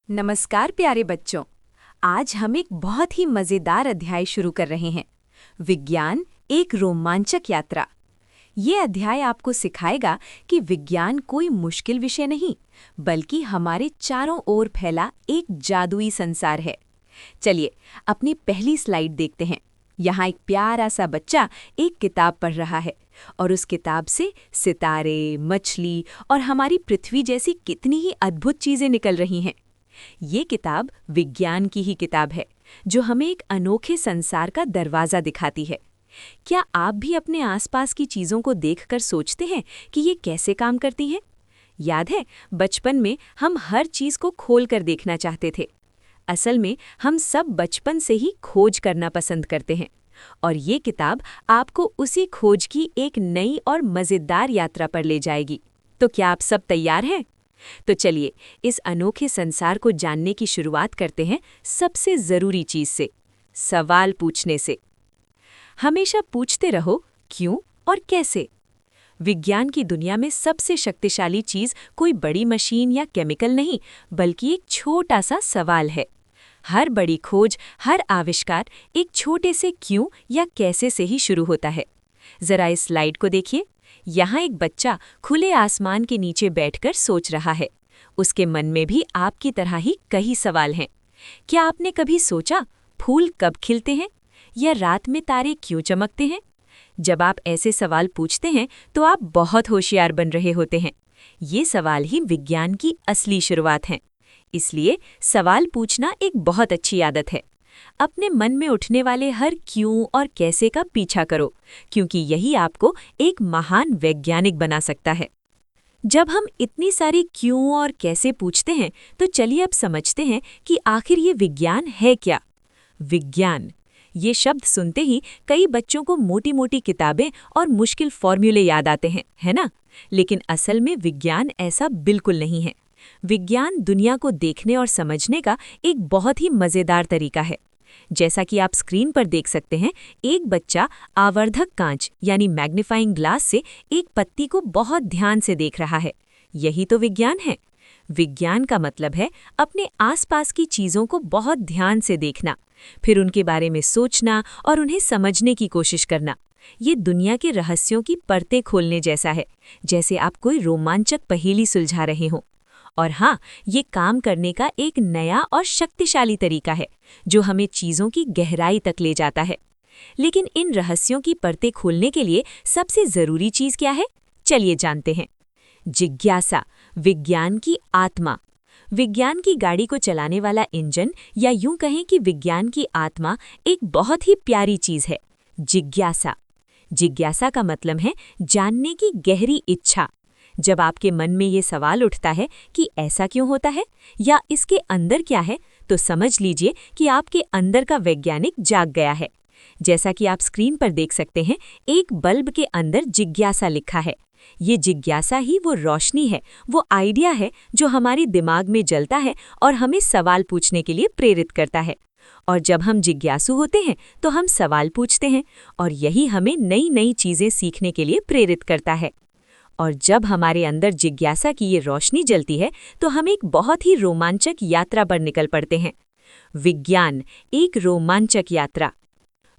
नमस्कार प्यारे बच्चों। आज हम एक बहुत ही मज़ेदार अध्याय शुरू कर रहे हैं। विज्ञान एक रोमांचक यात्रा। ये अध्याय आपको सिखाएगा कि विज्ञान कोई मुश्किल विषय नहीं, बल्कि हमारे चारों ओर फैला एक जादुई संसार है। चलिए अपनी पहली स्लाइड देखते हैं। यहाँ एक प्यारा सा बच्चा एक किताब पढ़ रहा है और उस किताब से सितारे, मछली और हमारी पृथ्वी जैसी कितनी ही अद्भुत चीज़ें निकल रही हैं। ये किताब विज्ञान की ही किताब है, जो हमें एक अनोखे संसार का दरवाज़ा दिखाती है। क्या आप भी अपने आसपास की चीज़ों को देखकर सोचते हैं कि ये कैसे काम करती हैं? याद है, बचपन में हम हर चीज़ को खोल कर देखना चाहते थे। असल में हम सब बचपन से ही खोज करना पसंद करते हैं, और ये किताब आपको उसी खोज की एक नई और मज़ेदार यात्रा पर ले जाएगी। तो क्या आप सब तैयार हैं? तो चलिए इस अनोखे संसार को जानने की शुरुआत करते हैं सबसे ज़रूरी चीज़ से, सवाल पूछने से। हमेशा पूछते रहो क्यों और कैसे। विज्ञान की दुनिया में सबसे शक्तिशाली चीज़ कोई बड़ी मशीन या केमिकल नहीं, बल्कि एक छोटा सा सवाल है। हर बड़ी खोज, हर आविष्कार एक छोटे से क्यों या कैसे से ही शुरू होता है। ज़रा इस स्लाइड को देखिए। यहाँ एक बच्चा खुले आसमान के नीचे बैठकर सोच रहा है। उसके मन में भी आपकी तरह ही कई सवाल हैं। क्या आपने कभी सोचा फूल कब खिलते हैं, या रात में तारे क्यों चमकते हैं? जब आप ऐसे सवाल पूछते हैं तो आप बहुत होशियार बन रहे होते हैं। ये सवाल ही विज्ञान की असली शुरुआत हैं। इसलिए सवाल पूछना एक बहुत अच्छी आदत है। अपने मन में उठने वाले हर क्यों और कैसे का पीछा करो, क्योंकि यही आपको एक महान वैज्ञानिक बना सकता है। जब हम इतनी सारी क्यों और कैसे पूछते हैं, तो चलिए अब समझते हैं कि आखिर ये विज्ञान है क्या। विज्ञान, ये शब्द सुनते ही कई बच्चों को मोटी मोटी किताबें और मुश्किल फॉर्मूले याद आते हैं, है ना? लेकिन असल में विज्ञान ऐसा बिल्कुल नहीं है। विज्ञान दुनिया को देखने और समझने का एक बहुत ही मज़ेदार तरीका है। जैसा कि आप स्क्रीन पर देख सकते हैं, एक बच्चा आवर्धक कांच यानी मैग्नीफाइंग ग्लास से एक पत्ती को बहुत ध्यान से देख रहा है। यही तो विज्ञान है। विज्ञान का मतलब है अपने आसपास की चीज़ों को बहुत ध्यान से देखना, फिर उनके बारे में सोचना और उन्हें समझने की कोशिश करना। ये दुनिया के रहस्यों की परतें खोलने जैसा है, जैसे आप कोई रोमांचक पहेली सुलझा रहे हों। और हाँ, ये काम करने का एक नया और शक्तिशाली तरीका है, जो हमें चीज़ों की गहराई तक ले जाता है। लेकिन इन रहस्यों की परतें खोलने के लिए सबसे ज़रूरी चीज़ क्या है? चलिए जानते हैं। जिज्ञासा, विज्ञान की आत्मा। विज्ञान की गाड़ी को चलाने वाला इंजन, या यूं कहें कि विज्ञान की आत्मा, एक बहुत ही प्यारी चीज़ है, जिज्ञासा। जिज्ञासा का मतलब है जानने की गहरी इच्छा। जब आपके मन में ये सवाल उठता है कि ऐसा क्यों होता है, या इसके अंदर क्या है, तो समझ लीजिए कि आपके अंदर का वैज्ञानिक जाग गया है। जैसा कि आप स्क्रीन पर देख सकते हैं, एक बल्ब के अंदर जिज्ञासा लिखा है। ये जिज्ञासा ही वो रोशनी है, वो आइडिया है जो हमारे दिमाग में जलता है और हमें सवाल पूछने के लिए प्रेरित करता है। और जब हम जिज्ञासु होते हैं तो हम सवाल पूछते हैं, और यही हमें नई नई चीज़ें सीखने के लिए प्रेरित करता है। और जब हमारे अंदर जिज्ञासा की ये रोशनी जलती है, तो हम एक बहुत ही रोमांचक यात्रा पर निकल पड़ते हैं। विज्ञान एक रोमांचक यात्रा।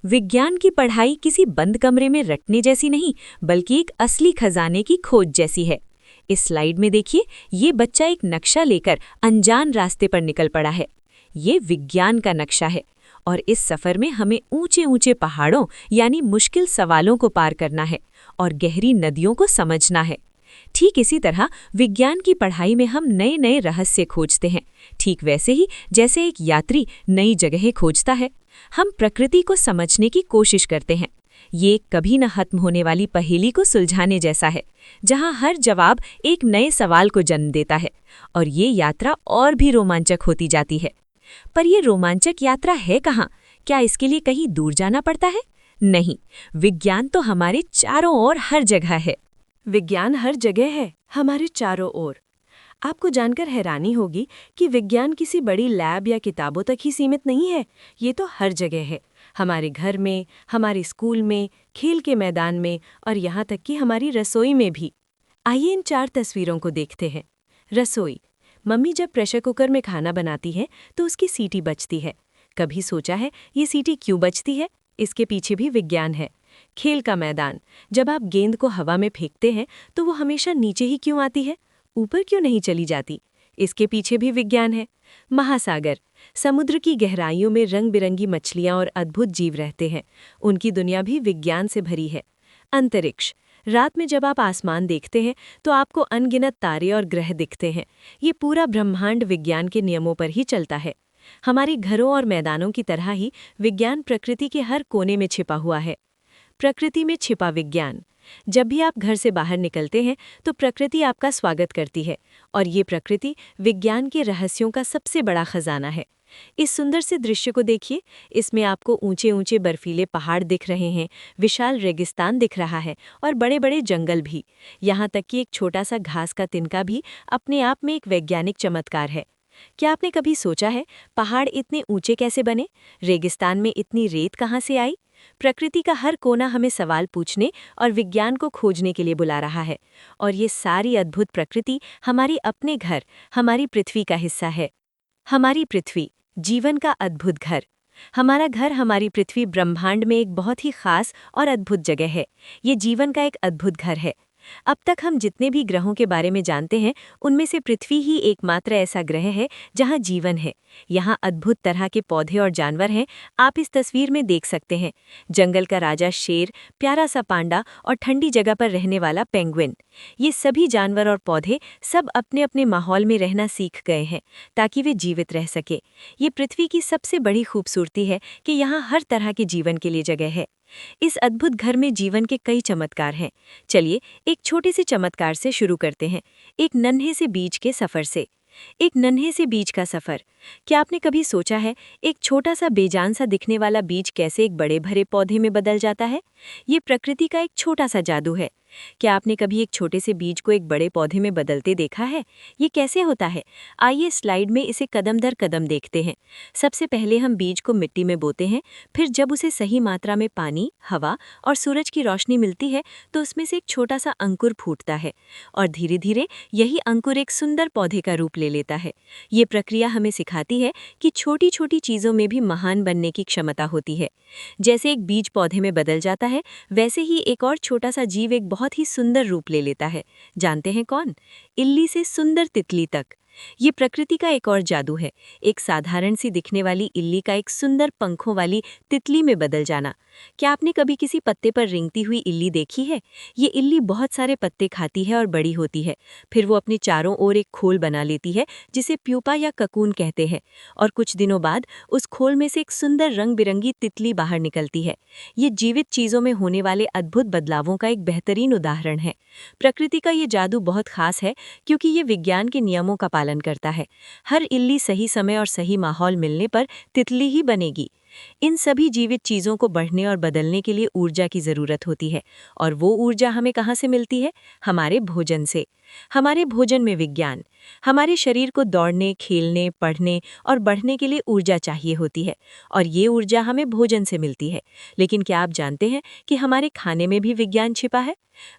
विज्ञान की पढ़ाई किसी बंद कमरे में रटने जैसी नहीं, बल्कि एक असली खजाने की खोज जैसी है। इस स्लाइड में देखिए, ये बच्चा एक नक्शा लेकर अनजान रास्ते पर निकल पड़ा है। ये विज्ञान का नक्शा है, और इस सफ़र में हमें ऊंचे ऊंचे पहाड़ों यानी मुश्किल सवालों को पार करना है और गहरी नदियों को समझना है। ठीक इसी तरह विज्ञान की पढ़ाई में हम नए नए रहस्य खोजते हैं, ठीक वैसे ही जैसे एक यात्री नई जगहें खोजता है। हम प्रकृति को समझने की कोशिश करते हैं। ये कभी न खत्म होने वाली पहेली को सुलझाने जैसा है, जहाँ हर जवाब एक नए सवाल को जन्म देता है, और ये यात्रा और भी रोमांचक होती जाती है। पर यह रोमांचक यात्रा है कहाँ? क्या इसके लिए कहीं दूर जाना पड़ता है? नहीं, विज्ञान तो हमारे चारों ओर हर जगह है। विज्ञान हर जगह है, हमारे चारों ओर। आपको जानकर हैरानी होगी कि विज्ञान किसी बड़ी लैब या किताबों तक ही सीमित नहीं है। ये तो हर जगह है, हमारे घर में, हमारे स्कूल में, खेल के मैदान में, और यहाँ तक कि हमारी रसोई में भी। आइए इन 4 तस्वीरों को देखते हैं। रसोई। मम्मी जब प्रेशर कुकर में खाना बनाती है तो उसकी सीटी बजती है। कभी सोचा है ये सीटी क्यों बजती है? इसके पीछे भी विज्ञान है। खेल का मैदान, जब आप गेंद को हवा में फेंकते हैं तो वो हमेशा नीचे ही क्यों आती है, ऊपर क्यों नहीं चली जाती? इसके पीछे भी विज्ञान है। महासागर, समुद्र की गहराइयों में रंग बिरंगी मछलियां और अद्भुत जीव रहते हैं। उनकी दुनिया भी विज्ञान से भरी है। अंतरिक्ष, रात में जब आप आसमान देखते हैं तो आपको अनगिनत तारे और ग्रह दिखते हैं। ये पूरा ब्रह्मांड विज्ञान के नियमों पर ही चलता है। हमारे घरों और मैदानों की तरह ही विज्ञान प्रकृति के हर कोने में छिपा हुआ है। प्रकृति में छिपा विज्ञान, जब भी आप घर से बाहर निकलते हैं तो प्रकृति आपका स्वागत करती है, और ये प्रकृति विज्ञान के रहस्यों का सबसे बड़ा खजाना है। इस सुंदर से दृश्य को देखिए, इसमें आपको ऊंचे ऊंचे बर्फीले पहाड़ दिख रहे हैं, विशाल रेगिस्तान दिख रहा है और बड़े बड़े जंगल भी। यहाँ तक कि एक छोटा सा घास का तिनका भी अपने आप में एक वैज्ञानिक चमत्कार है। क्या आपने कभी सोचा है पहाड़ इतने ऊंचे कैसे बने, रेगिस्तान में इतनी रेत कहाँ से आई? प्रकृति का हर कोना हमें सवाल पूछने और विज्ञान को खोजने के लिए बुला रहा है, और ये सारी अद्भुत प्रकृति हमारी अपने घर, हमारी पृथ्वी का हिस्सा है। हमारी पृथ्वी, जीवन का अद्भुत घर। हमारा घर, हमारी पृथ्वी ब्रह्मांड में एक बहुत ही खास और अद्भुत जगह है। ये जीवन का एक अद्भुत घर है। अब तक हम जितने भी ग्रहों के बारे में जानते हैं, उनमें से पृथ्वी ही एकमात्र ऐसा ग्रह है जहां जीवन है। यहाँ अद्भुत तरह के पौधे और जानवर हैं। आप इस तस्वीर में देख सकते हैं, जंगल का राजा शेर, प्यारा सा पांडा और ठंडी जगह पर रहने वाला पेंगुइन। ये सभी जानवर और पौधे सब अपने अपने माहौल में रहना सीख गए हैं ताकि वे जीवित रह सके। ये पृथ्वी की सबसे बड़ी खूबसूरती है कि यहाँ हर तरह के जीवन के लिए जगह है। इस अद्भुत घर में जीवन के कई चमत्कार हैं। चलिए एक छोटे से चमत्कार से शुरू करते हैं, एक नन्हे से बीज के सफ़र से। एक नन्हे से बीज का सफ़र। क्या आपने कभी सोचा है एक छोटा सा बेजान सा दिखने वाला बीज कैसे एक बड़े भरे पौधे में बदल जाता है? ये प्रकृति का एक छोटा सा जादू है। क्या आपने कभी एक छोटे से बीज को एक बड़े पौधे में बदलते देखा है? ये कैसे होता है? आइए स्लाइड में इसे कदम दर कदम देखते हैं। सबसे पहले हम बीज को मिट्टी में बोते हैं, फिर जब उसे सही मात्रा में पानी, हवा और सूरज की रोशनी मिलती है तो उसमें से एक छोटा सा अंकुर फूटता है, और धीरे धीरे यही अंकुर एक सुंदर पौधे का रूप ले लेता है। ये प्रक्रिया हमें सिखाती है कि छोटी छोटी चीज़ों में भी महान बनने की क्षमता होती है। जैसे एक बीज पौधे में बदल जाता है, वैसे ही एक और छोटा सा जीव एक बहुत ही सुंदर रूप ले लेता है। जानते हैं कौन? इल्ली से सुंदर तितली तक। ये प्रकृति का एक और जादू है। एक साधारण सी दिखने वाली इल्ली का एक सुंदर पंखों वाली तितली में बदल जाना। क्या आपने कभी किसी पत्ते पर रेंगती हुई इल्ली देखी है? ये इल्ली बहुत सारे पत्ते खाती है और बड़ी होती है। फिर वो अपने चारों ओर एक खोल बना लेती है जिसे प्यूपा या ककून कहते हैं, और कुछ दिनों बाद उस खोल में से एक सुंदर रंग बिरंगी तितली बाहर निकलती है। ये जीवित चीज़ों में होने वाले अद्भुत बदलावों का एक बेहतरीन उदाहरण है। प्रकृति का ये जादू बहुत खास है क्योंकि ये विज्ञान के नियमों का पालन करता है। हर इल्ली सही समय और सही माहौल मिलने पर तितली ही बनेगी। इन सभी जीवित चीज़ों को बढ़ने और बदलने के लिए ऊर्जा की ज़रूरत होती है, और वो ऊर्जा हमें कहाँ से मिलती है? हमारे भोजन से। हमारे भोजन में विज्ञान। हमारे शरीर को दौड़ने, खेलने, पढ़ने और बढ़ने के लिए ऊर्जा चाहिए होती है, और ये ऊर्जा हमें भोजन से मिलती है। लेकिन क्या आप जानते हैं कि हमारे खाने में भी विज्ञान छिपा है?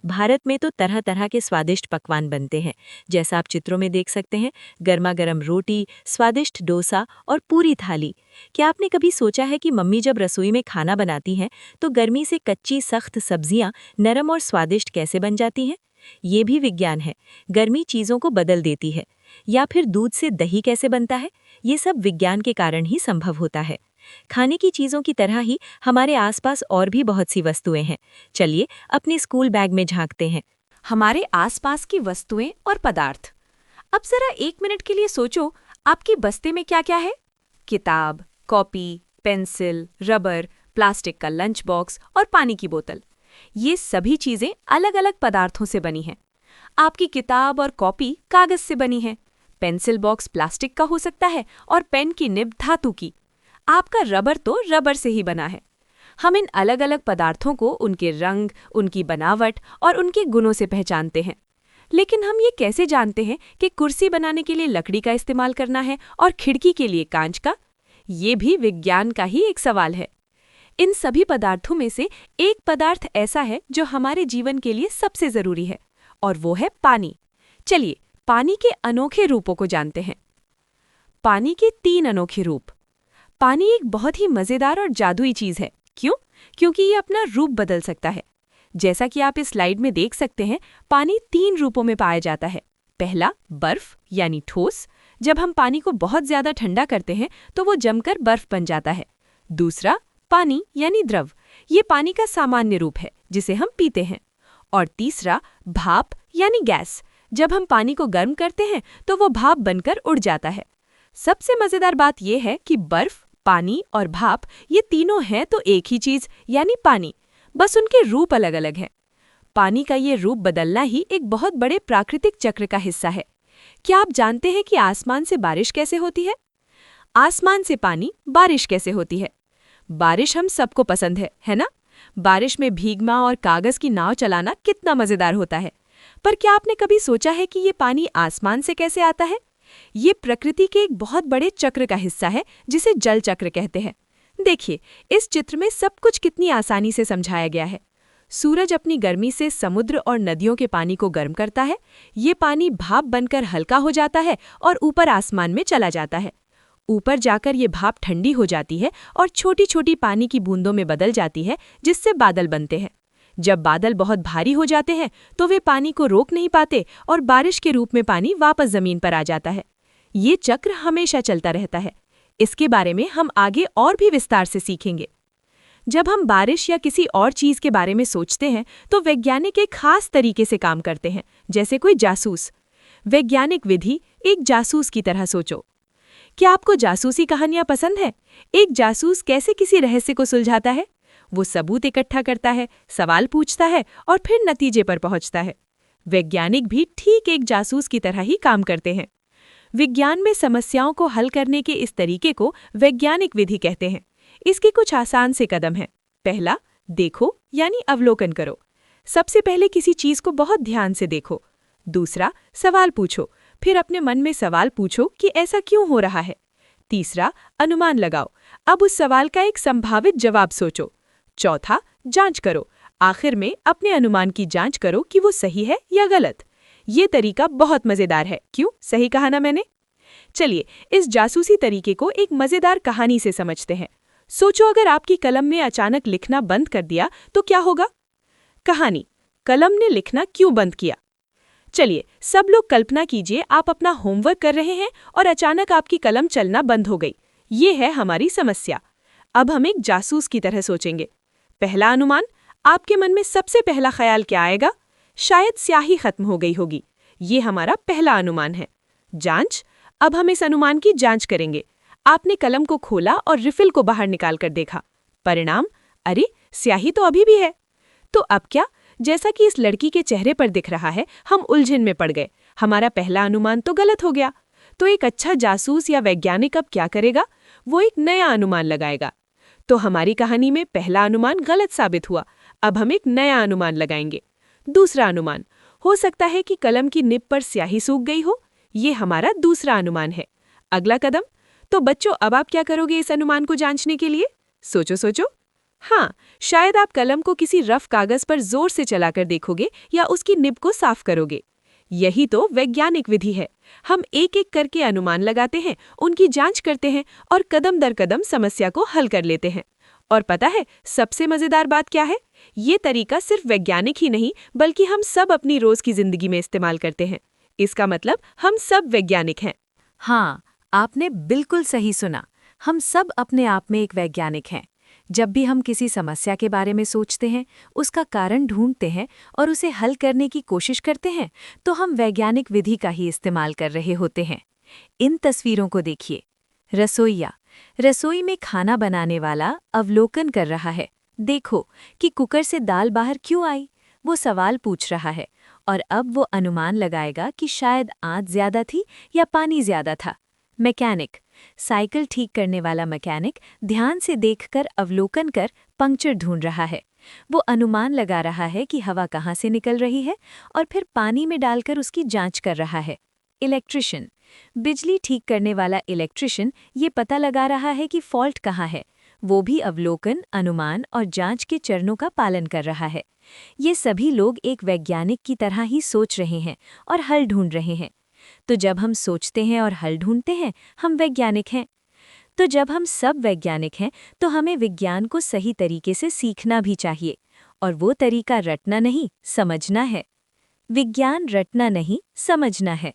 भारत में तो तरह तरह के स्वादिष्ट पकवान बनते हैं, जैसा आप चित्रों में देख सकते हैं, गर्मा गर्म रोटी, स्वादिष्ट डोसा और पूरी थाली। क्या आपने कभी सोचा है कि मम्मी जब रसोई में खाना बनाती हैं तो गर्मी से कच्ची सख्त सब्जियां नरम और स्वादिष्ट कैसे बन जाती हैं? ये भी विज्ञान है। गर्मी चीज़ों को बदल देती है। या फिर दूध से दही कैसे बनता है? ये सब विज्ञान के कारण ही संभव होता है। खाने की चीज़ों की तरह ही हमारे आसपास और भी बहुत सी वस्तुएं हैं। चलिए अपने स्कूल बैग में झांकते हैं। हमारे आसपास की वस्तुएं और पदार्थ। अब जरा 1 मिनट के लिए सोचो, आपकी बस्ते में क्या क्या है? किताब, कॉपी, पेंसिल, रबर, प्लास्टिक का लंच बॉक्स और पानी की बोतल। ये सभी चीजें अलग अलग पदार्थों से बनी हैं। आपकी किताब और कॉपी कागज से बनी है, पेंसिल बॉक्स प्लास्टिक का हो सकता है और पेन की निब धातु की। आपका रबर तो रबर से ही बना है। हम इन अलग अलग पदार्थों को उनके रंग, उनकी बनावट और उनके गुणों से पहचानते हैं। लेकिन हम ये कैसे जानते हैं कि कुर्सी बनाने के लिए लकड़ी का इस्तेमाल करना है और खिड़की के लिए कांच का? ये भी विज्ञान का ही एक सवाल है। इन सभी पदार्थों में से एक पदार्थ ऐसा है जो हमारे जीवन के लिए सबसे जरूरी है, और वो है पानी। चलिए पानी के अनोखे रूपों को जानते हैं। पानी के 3 अनोखे रूप। पानी एक बहुत ही मज़ेदार और जादुई चीज़ है। क्यों? क्योंकि ये अपना रूप बदल सकता है। जैसा कि आप इस स्लाइड में देख सकते हैं, पानी 3 रूपों में पाया जाता है। पहला, बर्फ यानी ठोस। जब हम पानी को बहुत ज़्यादा ठंडा करते हैं तो वो जमकर बर्फ बन जाता है। दूसरा, पानी यानी द्रव। ये पानी का सामान्य रूप है जिसे हम पीते हैं। और तीसरा, भाप यानी गैस। जब हम पानी को गर्म करते हैं तो वो भाप बनकर उड़ जाता है। सबसे मज़ेदार बात यह है कि बर्फ, पानी और भाप ये तीनों हैं तो एक ही चीज़ यानी पानी, बस उनके रूप अलग अलग हैं। पानी का ये रूप बदलना ही एक बहुत बड़े प्राकृतिक चक्र का हिस्सा है। क्या आप जानते हैं कि आसमान से बारिश कैसे होती है? आसमान से पानी, बारिश कैसे होती है? बारिश हम सबको पसंद है ना? बारिश में भीगना और कागज़ की नाव चलाना कितना मज़ेदार होता है। पर क्या आपने कभी सोचा है कि ये पानी आसमान से कैसे आता है? ये प्रकृति के एक बहुत बड़े चक्र का हिस्सा है जिसे जल चक्र कहते हैं। देखिए, इस चित्र में सब कुछ कितनी आसानी से समझाया गया है। सूरज अपनी गर्मी से समुद्र और नदियों के पानी को गर्म करता है। ये पानी भाप बनकर हल्का हो जाता है और ऊपर आसमान में चला जाता है। ऊपर जाकर ये भाप ठंडी हो जाती है और छोटी छोटी पानी की बूंदों में बदल जाती है, जिससे बादल बनते हैं। जब बादल बहुत भारी हो जाते हैं तो वे पानी को रोक नहीं पाते और बारिश के रूप में पानी वापस जमीन पर आ जाता है। ये चक्र हमेशा चलता रहता है। इसके बारे में हम आगे और भी विस्तार से सीखेंगे। जब हम बारिश या किसी और चीज़ के बारे में सोचते हैं तो वैज्ञानिक एक खास तरीके से काम करते हैं, जैसे कोई जासूस। वैज्ञानिक विधि एक जासूस की तरह सोचो। क्या आपको जासूसी कहानियां पसंद है? एक जासूस कैसे किसी रहस्य को सुलझाता है? वो सबूत इकट्ठा करता है, सवाल पूछता है और फिर नतीजे पर पहुंचता है। वैज्ञानिक भी ठीक एक जासूस की तरह ही काम करते हैं। विज्ञान में समस्याओं को हल करने के इस तरीके को वैज्ञानिक विधि कहते हैं। इसके कुछ आसान से कदम हैं। पहला, देखो यानी अवलोकन करो। सबसे पहले किसी चीज को बहुत ध्यान से देखो। दूसरा, सवाल पूछो, फिर अपने मन में सवाल पूछो कि ऐसा क्यों हो रहा है। तीसरा, अनुमान लगाओ, अब उस सवाल का एक संभावित जवाब सोचो। चौथा, जांच करो, आखिर में अपने अनुमान की जांच करो कि वो सही है या गलत। ये तरीका बहुत मजेदार है, क्यों? सही कहा ना मैंने? चलिए, इस जासूसी तरीके को एक मजेदार कहानी से समझते हैं। सोचो, अगर आपकी कलम ने अचानक लिखना बंद कर दिया तो क्या होगा? कहानी, कलम ने लिखना क्यों बंद किया? चलिए, सब लोग कल्पना कीजिए, आप अपना होमवर्क कर रहे हैं और अचानक आपकी कलम चलना बंद हो गई। ये है हमारी समस्या। अब हम एक जासूस की तरह सोचेंगे। पहला अनुमान, आपके मन में सबसे पहला ख्याल क्या आएगा? शायद स्याही खत्म हो गई होगी। ये हमारा पहला अनुमान है। जांच, अब हम इस अनुमान की जांच करेंगे। आपने कलम को खोला और रिफिल को बाहर निकाल कर देखा। परिणाम, अरे स्याही तो अभी भी है। तो अब क्या? जैसा कि इस लड़की के चेहरे पर दिख रहा है, हम उलझन में पड़ गए। हमारा पहला अनुमान तो गलत हो गया। तो एक अच्छा जासूस या वैज्ञानिक अब क्या करेगा? वो एक नया अनुमान लगाएगा। तो हमारी कहानी में पहला अनुमान गलत साबित हुआ। अब हम एक नया अनुमान लगाएंगे। दूसरा अनुमान, हो सकता है कि कलम की निब पर स्याही सूख गई हो। ये हमारा दूसरा अनुमान है। अगला कदम, तो बच्चों, अब आप क्या करोगे इस अनुमान को जांचने के लिए? सोचो सोचो। हाँ, शायद आप कलम को किसी रफ कागज पर जोर से चलाकर देखोगे या उसकी निब को साफ करोगे। यही तो वैज्ञानिक विधि है। हम एक एक करके अनुमान लगाते हैं, उनकी जांच करते हैं और कदम दर कदम समस्या को हल कर लेते हैं। और पता है सबसे मजेदार बात क्या है? ये तरीका सिर्फ वैज्ञानिक ही नहीं, बल्कि हम सब अपनी रोज की जिंदगी में इस्तेमाल करते हैं। इसका मतलब हम सब वैज्ञानिक हैं। हाँ, आपने बिल्कुल सही सुना। हम सब अपने आप में एक वैज्ञानिक हैं। जब भी हम किसी समस्या के बारे में सोचते हैं, उसका कारण ढूंढते हैं और उसे हल करने की कोशिश करते हैं, तो हम वैज्ञानिक विधि का ही इस्तेमाल कर रहे होते हैं। इन तस्वीरों को देखिए। रसोइया, रसोई में खाना बनाने वाला अवलोकन कर रहा है। देखो कि कुकर से दाल बाहर क्यों आई? वो सवाल पूछ रहा है और अब वो अनुमान लगाएगा कि शायद आंच ज्यादा थी या पानी ज्यादा था। मैकेनिक, साइकिल ठीक करने वाला मैकेनिक ध्यान से देखकर अवलोकन कर पंक्चर ढूंढ रहा है। वो अनुमान लगा रहा है कि हवा कहाँ से निकल रही है और फिर पानी में डालकर उसकी जांच कर रहा है। इलेक्ट्रिशियन, बिजली ठीक करने वाला इलेक्ट्रिशियन ये पता लगा रहा है कि फॉल्ट कहाँ है। वो भी अवलोकन, अनुमान और जांच के चरणों का पालन कर रहा है। ये सभी लोग एक वैज्ञानिक की तरह ही सोच रहे हैं और हल ढूंढ रहे हैं। तो जब हम सोचते हैं और हल ढूंढते हैं, हम वैज्ञानिक हैं। तो जब हम सब वैज्ञानिक हैं, तो हमें विज्ञान को सही तरीके से सीखना भी चाहिए। और वो तरीका रटना नहीं, समझना है। विज्ञान रटना नहीं, समझना है।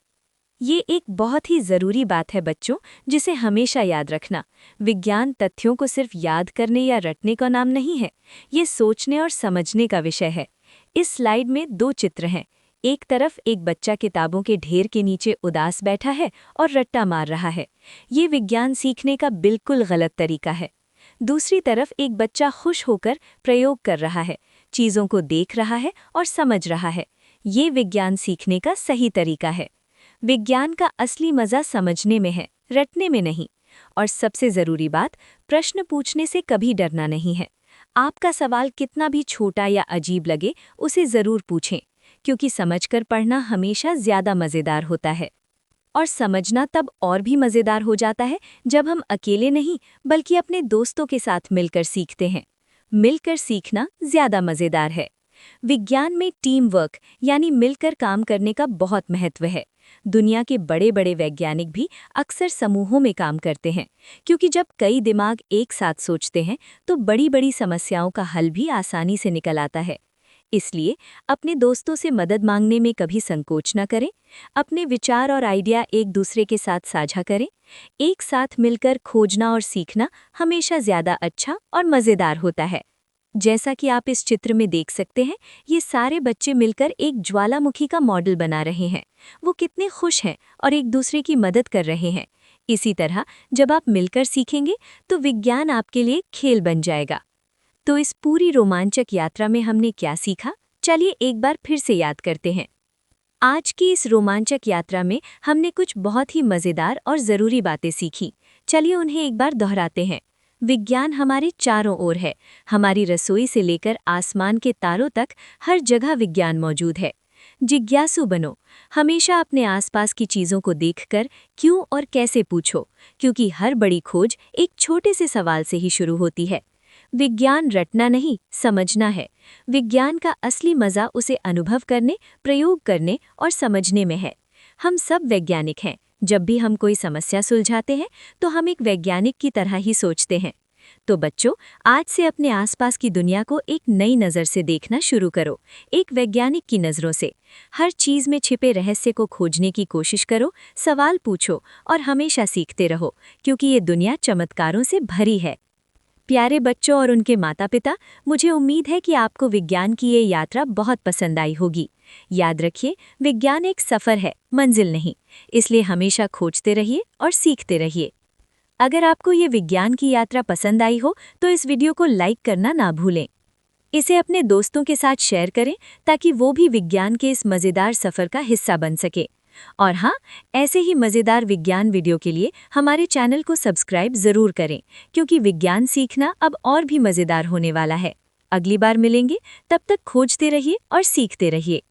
ये एक बहुत ही ज़रूरी बात है बच्चों, जिसे हमेशा याद रखना। विज्ञान तथ्यों को सिर्फ याद करने या रटने का नाम नहीं है, ये सोचने और समझने का विषय है। इस स्लाइड में 2 चित्र हैं। एक तरफ एक बच्चा किताबों के ढेर के नीचे उदास बैठा है और रट्टा मार रहा है। ये विज्ञान सीखने का बिल्कुल गलत तरीका है। दूसरी तरफ एक बच्चा खुश होकर प्रयोग कर रहा है, चीज़ों को देख रहा है और समझ रहा है। ये विज्ञान सीखने का सही तरीका है। विज्ञान का असली मज़ा समझने में है, रटने में नहीं। और सबसे ज़रूरी बात, प्रश्न पूछने से कभी डरना नहीं है। आपका सवाल कितना भी छोटा या अजीब लगे, उसे ज़रूर पूछें, क्योंकि समझकर पढ़ना हमेशा ज़्यादा मज़ेदार होता है। और समझना तब और भी मज़ेदार हो जाता है जब हम अकेले नहीं, बल्कि अपने दोस्तों के साथ मिलकर सीखते हैं। मिलकर सीखना ज़्यादा मज़ेदार है। विज्ञान में टीम वर्क यानी मिलकर काम करने का बहुत महत्व है। दुनिया के बड़े बड़े वैज्ञानिक भी अक्सर समूहों में काम करते हैं, क्योंकि जब कई दिमाग एक साथ सोचते हैं तो बड़ी बड़ी समस्याओं का हल भी आसानी से निकल आता है। इसलिए अपने दोस्तों से मदद मांगने में कभी संकोच न करें। अपने विचार और आइडिया एक दूसरे के साथ साझा करें। एक साथ मिलकर खोजना और सीखना हमेशा ज़्यादा अच्छा और मज़ेदार होता है। जैसा कि आप इस चित्र में देख सकते हैं, ये सारे बच्चे मिलकर एक ज्वालामुखी का मॉडल बना रहे हैं। वो कितने खुश हैं और एक दूसरे की मदद कर रहे हैं। इसी तरह जब आप मिलकर सीखेंगे तो विज्ञान आपके लिए खेल बन जाएगा। तो इस पूरी रोमांचक यात्रा में हमने क्या सीखा, चलिए एक बार फिर से याद करते हैं। आज की इस रोमांचक यात्रा में हमने कुछ बहुत ही मज़ेदार और ज़रूरी बातें सीखी। चलिए उन्हें एक बार दोहराते हैं। विज्ञान हमारे चारों ओर है। हमारी रसोई से लेकर आसमान के तारों तक हर जगह विज्ञान मौजूद है। जिज्ञासु बनो। हमेशा अपने आसपास की चीज़ों को देखकर क्यों और कैसे पूछो, क्योंकि हर बड़ी खोज एक छोटे से सवाल से ही शुरू होती है। विज्ञान रटना नहीं, समझना है। विज्ञान का असली मज़ा उसे अनुभव करने, प्रयोग करने और समझने में है। हम सब वैज्ञानिक हैं। जब भी हम कोई समस्या सुलझाते हैं तो हम एक वैज्ञानिक की तरह ही सोचते हैं। तो बच्चों, आज से अपने आसपास की दुनिया को एक नई नज़र से देखना शुरू करो, एक वैज्ञानिक की नज़रों से। हर चीज़ में छिपे रहस्य को खोजने की कोशिश करो, सवाल पूछो और हमेशा सीखते रहो, क्योंकि ये दुनिया चमत्कारों से भरी है। प्यारे बच्चों और उनके माता पिता, मुझे उम्मीद है कि आपको विज्ञान की ये यात्रा बहुत पसंद आई होगी। याद रखिए, विज्ञान एक सफ़र है, मंजिल नहीं। इसलिए हमेशा खोजते रहिए और सीखते रहिए। अगर आपको ये विज्ञान की यात्रा पसंद आई हो तो इस वीडियो को लाइक करना ना भूलें। इसे अपने दोस्तों के साथ शेयर करें ताकि वो भी विज्ञान के इस मज़ेदार सफ़र का हिस्सा बन सके। और हाँ, ऐसे ही मज़ेदार विज्ञान वीडियो के लिए हमारे चैनल को सब्सक्राइब ज़रूर करें, क्योंकि विज्ञान सीखना अब और भी मज़ेदार होने वाला है। अगली बार मिलेंगे, तब तक खोजते रहिए और सीखते रहिए।